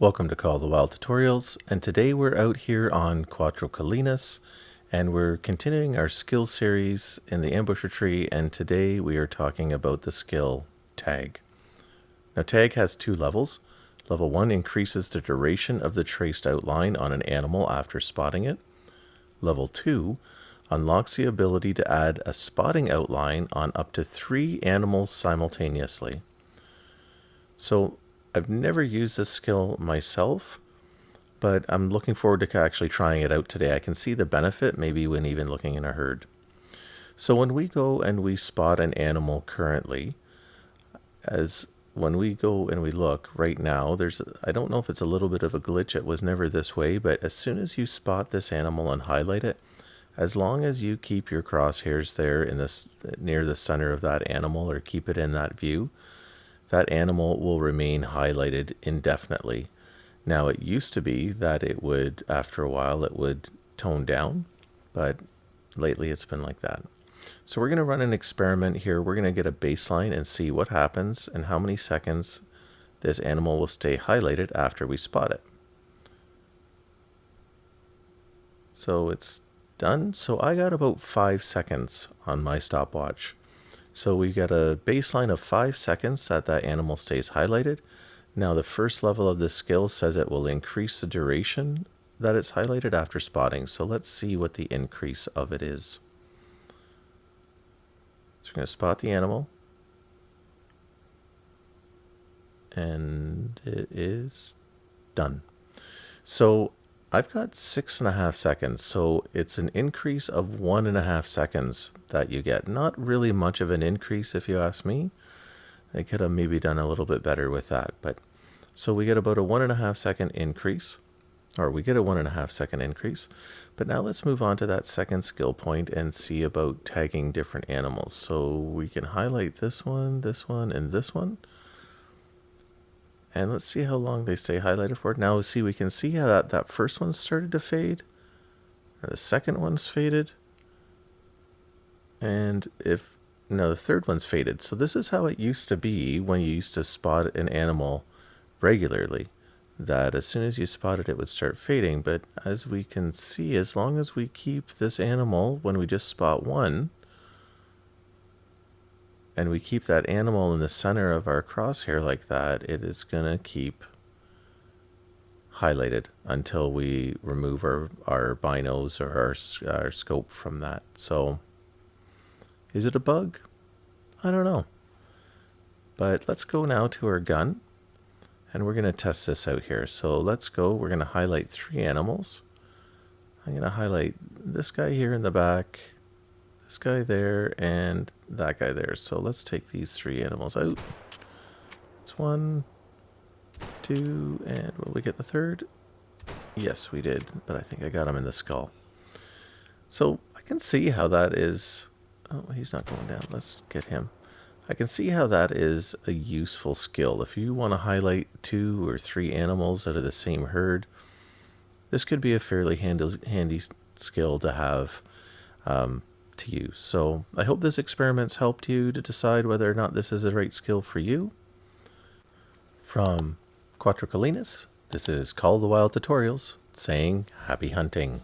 Welcome to Call the Wild Tutorials, and today we're out here on Quattrocalinus, and we're continuing our skill series in the ambusher tree, and today we are talking about the skill Tag. Now Tag has two levels. Level 1 increases the duration of the traced outline on an animal after spotting it. Level 2 unlocks the ability to add a spotting outline on up to 3 animals simultaneously. So I've never used this skill myself, but I'm looking forward to actually trying it out today. I can see the benefit, maybe when even looking in a herd. So when we go and we spot an animal currently, when we go and we look right now, I don't know if it's a little bit of a glitch, it was never this way, but as soon as you spot this animal and highlight it, as long as you keep your crosshairs there near the center of that animal or keep it in that view, that animal will remain highlighted indefinitely. Now it used to be that it would, after a while, it would tone down, but lately it's been like that. So we're going to run an experiment here. We're going to get a baseline and see what happens and how many seconds this animal will stay highlighted after we spot it. So it's done. So I got about 5 seconds on my stopwatch. So we got a baseline of 5 seconds that animal stays highlighted. Now the first level of this skill says it will increase the duration that it's highlighted after spotting. So let's see what the increase of it is. So we're going to spot the animal. And it is done. So I've got 6.5 seconds, so it's an increase of 1.5 seconds that you get. Not really much of an increase if you ask me. They could have maybe done a little bit better with that. But so we get about a 1.5 second increase, or we get a 1.5 second increase. But now let's move on to that second skill point and see about tagging different animals. So we can highlight this one, and this one. And let's see how long they stay highlighted for. Now see, we can see how that first one started to fade. The second one's faded. And the third one's faded. So this is how it used to be when you used to spot an animal regularly. That as soon as you spotted it would start fading. But as we can see, as long as we keep this animal, when we just spot one, and we keep that animal in the center of our crosshair like that, it is going to keep highlighted until we remove our binos or our scope from that. So is it a bug? I don't know. But let's go now to our gun, and we're going to test this out here. So let's go. We're going to highlight 3 animals. I'm going to highlight this guy here in the back, this guy there, and that guy there. So let's take these 3 animals out. It's 1, 2, and will we get the third? Yes, we did, but I think I got him in the skull. So I can see how that is. Oh, he's not going down. Let's get him. I can see how that is a useful skill. If you want to highlight 2 or 3 animals out of the same herd, this could be a fairly handy skill to have to use. So I hope this experiment's helped you to decide whether or not this is the right skill for you. From Quattrocalinus, this is Call the Wild Tutorials saying happy hunting.